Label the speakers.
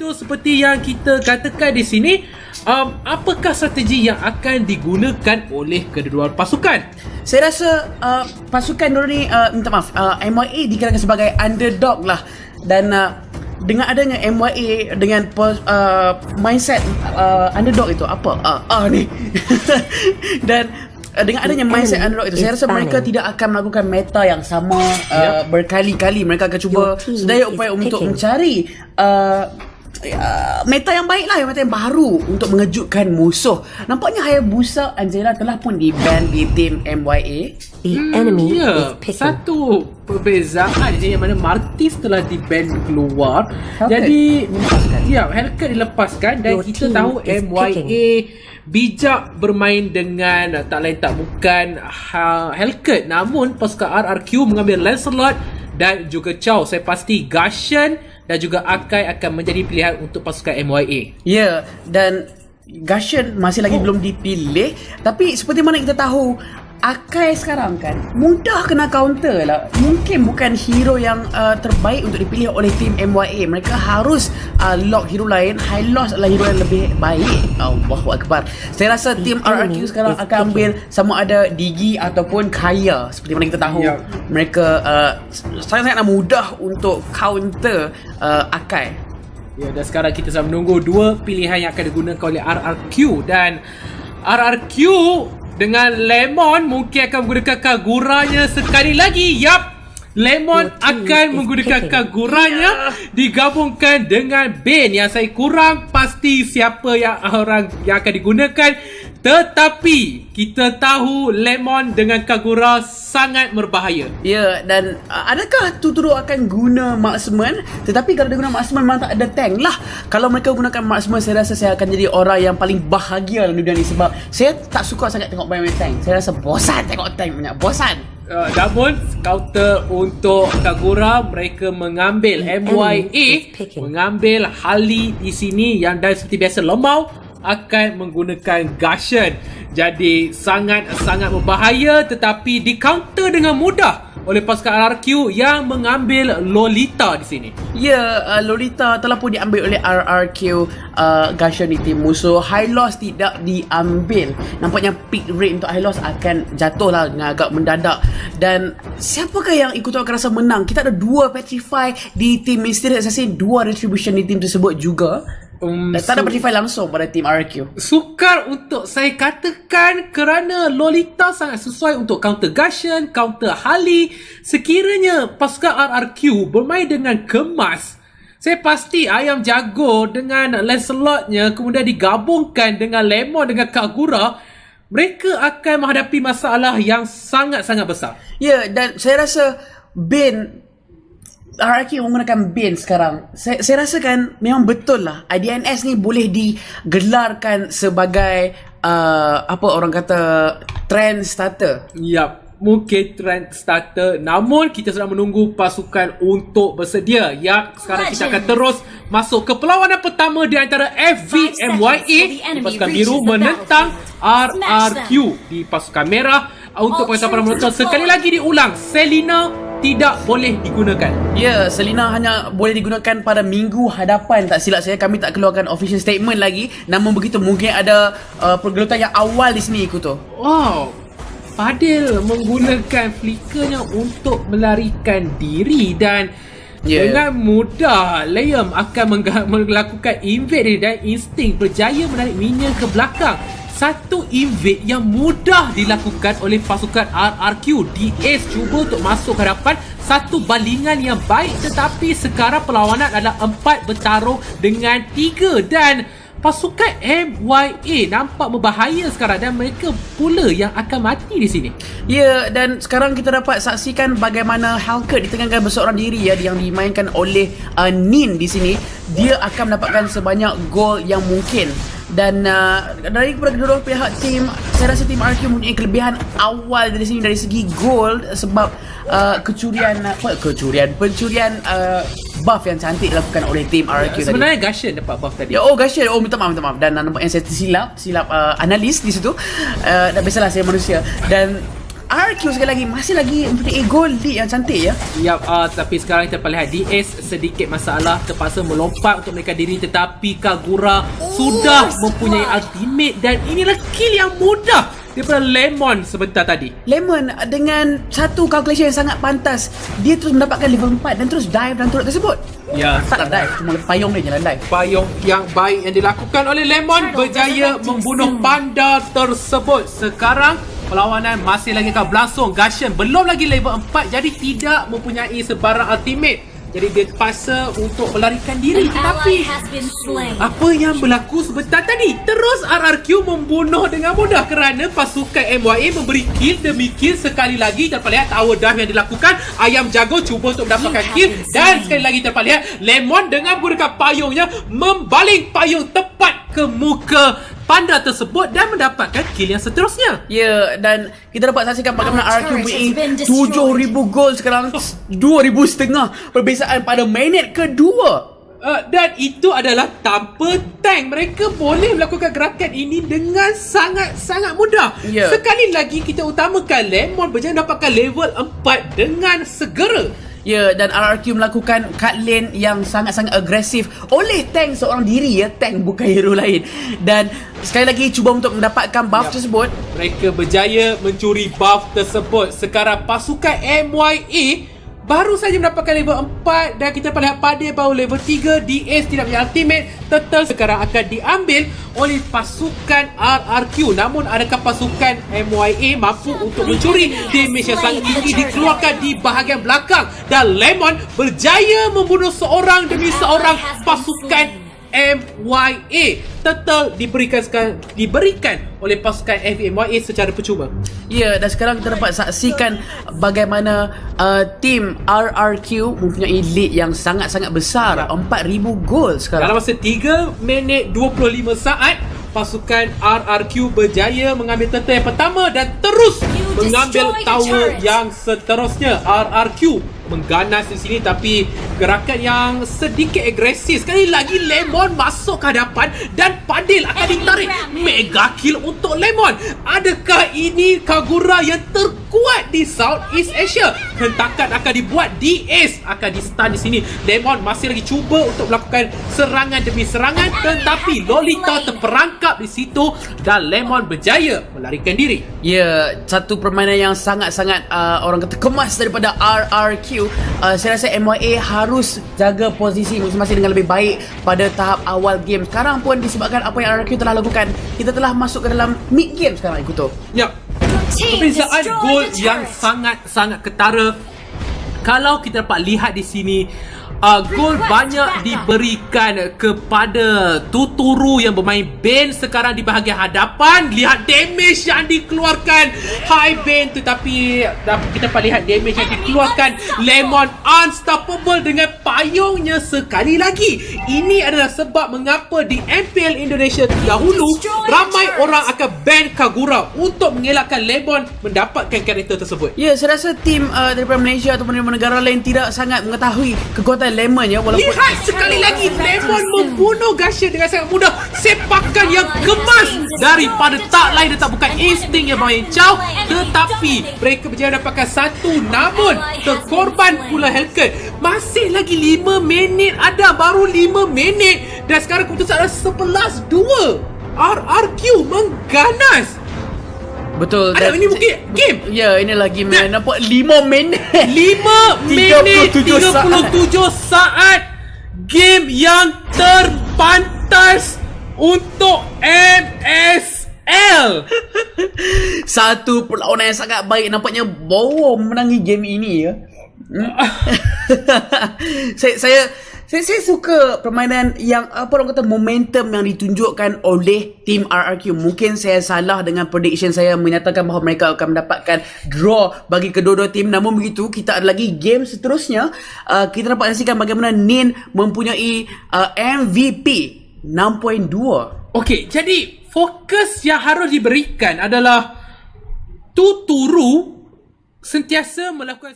Speaker 1: So seperti yang kita katakan di sini, apakah strategi yang akan digunakan oleh kedua pasukan?
Speaker 2: Saya rasa pasukan diorang ni minta maaf, MYA dikirakan sebagai underdog lah. Dan dengan adanya MYA dengan mindset underdog itu apa? Ni dan dengan adanya mindset underdog itu, saya rasa mereka tidak akan melakukan meta yang sama berkali-kali. Mereka akan cuba sedaya upaya untuk mencari meta yang baik lah, meta yang baru untuk mengejutkan musuh. Nampaknya Hayabusa Angela telah pun di-ban di tim MYA.
Speaker 3: The enemy is picking.
Speaker 1: Satu perbezaan di mana Martis telah di-ban keluar. Jadi Hellcat dilepaskan dan kita tahu MYA bijak bermain dengan tak lain tak bukan Hellcat. Namun pasukan RRQ mengambil Lancelot dan juga Chow. Saya pasti Gashan dan juga Akai akan menjadi pilihan untuk pasukan MYA.
Speaker 2: Ya, dan Gashan masih lagi belum dipilih. Tapi seperti mana kita tahu, Akai sekarang kan mudah kena counter lah. Mungkin bukan hero yang terbaik untuk dipilih oleh tim MYA. Mereka harus lock hero lain. Hylos adalah hero yang lebih baik. Allahu Akbar. Saya rasa tim RRQ sekarang akan ambil sama ada Digi ataupun Kaya. Seperti mana kita tahu, mereka sangat-sangat mudah untuk counter Akai.
Speaker 1: Ya, dan sekarang kita sedang menunggu dua pilihan yang akan digunakan oleh RRQ. Dan RRQ dengan Lemon mungkin akan menggunakan Kaguranya sekali lagi. Lemon akan menggunakan Kaguranya digabungkan dengan Bane. Yang saya kurang pasti siapa yang orang yang akan digunakan. Tetapi kita tahu Lemon dengan Kagura sangat berbahaya.
Speaker 2: Ya, dan adakah Tuturu akan guna marksman? Tetapi kalau dia guna marksman memang tak ada tank lah. Kalau mereka gunakan marksman, saya rasa saya akan jadi orang yang paling bahagia dalam dunia ni. Sebab saya tak suka sangat tengok main tank. Saya rasa bosan tengok tank banyak. Bosan.
Speaker 1: Namun counter untuk Kagura, mereka mengambil MYA, mengambil Harley di sini yang dan seperti biasa Lemau akan menggunakan Gashan. Jadi sangat-sangat berbahaya, tetapi di counter dengan mudah oleh pasukan RRQ yang mengambil Lolita di sini.
Speaker 2: Ya, Lolita telah pun diambil oleh RRQ Gashan di tim musuh. Hylos tidak diambil. Nampaknya pick rate untuk Hylos akan jatuh lah dengan agak mendadak. Dan siapakah yang ikut akan rasa menang? Kita ada 2 Petrify di tim Mysterious Assassin, 2 Retribution di tim tersebut juga. Tak ada Petrify langsung pada tim RRQ.
Speaker 1: Sukar untuk saya katakan kerana Lolita sangat sesuai untuk counter Gashan, counter Harley. Sekiranya pasukan RRQ bermain dengan kemas, saya pasti Ayam Jago dengan Lancelotnya kemudian digabungkan dengan Lemon dengan Kagura, mereka akan menghadapi masalah yang sangat-sangat besar.
Speaker 2: Ya, dan saya rasa Bane, RRQ menggunakan Bane sekarang. Saya rasa kan memang betul lah IDNS ni boleh digelarkan sebagai apa orang kata trend starter.
Speaker 1: Mungkin trend starter. Namun kita sedang menunggu pasukan untuk bersedia. Sekarang kita akan terus masuk ke perlawanan pertama di antara FVMYA di pasukan biru menentang RRQ di pasukan merah. Untuk para penonton, sekali lagi diulang, Selena tidak boleh digunakan.
Speaker 2: Ya, Selena hanya boleh digunakan pada minggu hadapan. Tak silap saya, kami tak keluarkan official statement lagi. Namun begitu, mungkin ada pergelutan yang awal di sini ikut tu.
Speaker 1: Wow, Fadil menggunakan flickernya untuk melarikan diri dan dengan mudah Liam akan melakukan invade dan insting berjaya menarik minion ke belakang. Satu invade yang mudah dilakukan oleh pasukan RRQ. DS cuba untuk masuk ke hadapan, satu balingan yang baik, tetapi sekarang perlawanan adalah 4 bertaruh dengan 3 dan pasukan MYA nampak berbahaya sekarang dan mereka pula yang akan mati di sini.
Speaker 2: Ya, dan sekarang kita dapat saksikan bagaimana Hellcat ditengahkan berseorang diri yang dimainkan oleh Nin di sini. Dia akan mendapatkan sebanyak gol yang mungkin. Dan dari kedua pihak tim, saya rasa tim RQ mempunyai kelebihan awal dari sini dari segi gol sebab pencurian buff yang cantik dilakukan oleh tim RQ tadi.
Speaker 1: Sebenarnya Gashan dapat buff tadi.
Speaker 2: Gashan. Minta maaf. Dan nampaknya saya tersilap analis di situ. Dan biasalah saya manusia. Dan RRQ sekali lagi masih lagi mempunyai gol lead yang cantik ya.
Speaker 1: Yap, tapi sekarang kita lihat DS sedikit masalah, terpaksa melompat untuk melarikan diri, tetapi Kagura sudah mempunyai ultimate dan inilah kill yang mudah daripada Lemon sebentar tadi.
Speaker 2: Lemon dengan satu calculation yang sangat pantas, dia terus mendapatkan level 4 dan terus dive dalam turret tersebut.
Speaker 1: Ya,
Speaker 2: Tak dive, cuma payung dia jalan dive.
Speaker 1: payung yang baik yang dilakukan oleh Lemon berjaya membunuh panda tersebut. Sekarang perlawanan masih lagi akan berlangsung. Gashen belum lagi level 4, jadi tidak mempunyai sebarang ultimate. Jadi dia terpaksa untuk melarikan diri. Tetapi apa yang berlaku sebentar tadi? Terus RRQ membunuh dengan mudah kerana pasukan MYA memberi kill demi kill sekali lagi. Dapat lihat tower dive yang dilakukan. Ayam jago cuba untuk mendapatkan kill. Dan sekali lagi dapat lihat Lemon dengan menggunakan payungnya membaling payung tepat ke muka panda tersebut dan mendapatkan kill yang seterusnya.
Speaker 2: Ya, dan kita dapat saksikan bagaimana RRQ mempunyai 7,000 gol sekarang 2,500 perbezaan pada minit kedua.
Speaker 1: Dan itu adalah tanpa tank. Mereka boleh melakukan gerakan ini dengan sangat-sangat mudah.
Speaker 2: Ya.
Speaker 1: Sekali lagi kita utamakan Lemon berjaya mendapatkan level 4 dengan segera.
Speaker 2: Ya, dan RRQ melakukan cut lane yang sangat-sangat agresif oleh tank seorang diri ya, tank bukan hero lain. Dan sekali lagi cuba untuk mendapatkan buff tersebut.
Speaker 1: Mereka berjaya mencuri buff tersebut. Sekarang pasukan MYA baru saja mendapatkan level 4 dan kita lihat Padil baru level 3. DS tidak punya ultimate. Turtle sekarang akan diambil oleh pasukan RRQ. Namun adakah pasukan MYA mampu untuk mencuri damage yang sangat tinggi dikeluarkan di bahagian belakang, dan Lemon berjaya membunuh seorang demi seorang pasukan MYA. Turtle diberikan oleh pasukan MYA secara percuma.
Speaker 2: Ya, dan sekarang kita dapat saksikan bagaimana tim RRQ mempunyai lead yang sangat-sangat besar, 4,000 gol sekarang.
Speaker 1: Dalam masa 3 minit 25 saat, pasukan RRQ berjaya mengambil turtle yang pertama dan terus mengambil tower yang seterusnya. RRQ mengganas di sini tapi gerakan yang sedikit agresif. Sekali lagi Lemon masuk ke hadapan dan Padil akan ditarik. Mega kill untuk Lemon. Adakah ini Kagura yang terkuat di Southeast Asia? Hentakan akan dibuat, DS akan di stun di sini. Lemon masih lagi cuba untuk melakukan serangan demi serangan, tetapi Lolita terperangkap di situ dan Lemon berjaya melarikan diri.
Speaker 2: Ya, satu permainan yang sangat-sangat orang kata kemas daripada RRQ. Saya rasa MYA harus jaga posisi masing-masing dengan lebih baik pada tahap awal game. Sekarang pun disebabkan apa yang RRQ telah lakukan, kita telah masuk ke dalam mid game sekarang, Ikuto.
Speaker 1: Ya, perbezaan gol yang sangat-sangat ketara. Kalau kita dapat lihat di sini, gol banyak diberikan kepada Tuturu yang bermain Bane sekarang di bahagian hadapan. Lihat damage yang dikeluarkan, high Bane, tetapi kita dapat lihat damage yang dikeluarkan. Lemon unstoppable dengan payungnya sekali lagi. Ini adalah sebab mengapa di MPL Indonesia dahulu ramai orang akan ban Kagura untuk mengelakkan Lemon mendapatkan karakter tersebut.
Speaker 2: Ya, saya rasa tim daripada Malaysia ataupun daripada negara lain tidak sangat mengetahui kekuatan Lemon ya, walaupun
Speaker 1: lihat sekali lagi Lemon membunuh Gashen dengan sangat mudah. Sepakan yang kemas daripada tak lain dan tak bukan insting yang bermain Chow, tetapi mereka berjaya dapatkan satu, namun terkorban pula Helcurt. Masih lagi 5 minit ada, baru 5 minit dan sekarang keputusan adalah 11-2. RRQ mengganas.
Speaker 2: betul.
Speaker 1: Ada ini mungkin game.
Speaker 2: Ya, ini lagi main. Nampak 5 minit.
Speaker 1: 5 minit 37 saat. Game yang terpantas untuk MSL.
Speaker 2: Satu perlawanan yang sangat baik. Nampaknya bawa memenangi game ini ya. Saya suka permainan yang apa orang kata momentum yang ditunjukkan oleh tim RRQ. Mungkin saya salah dengan prediction saya menyatakan bahawa mereka akan mendapatkan draw bagi kedua-dua tim. Namun begitu, kita ada lagi game seterusnya. Kita dapat saksikan bagaimana Nin mempunyai MVP 6.2.
Speaker 1: Okey, jadi fokus yang harus diberikan adalah Tuturu sentiasa melakukan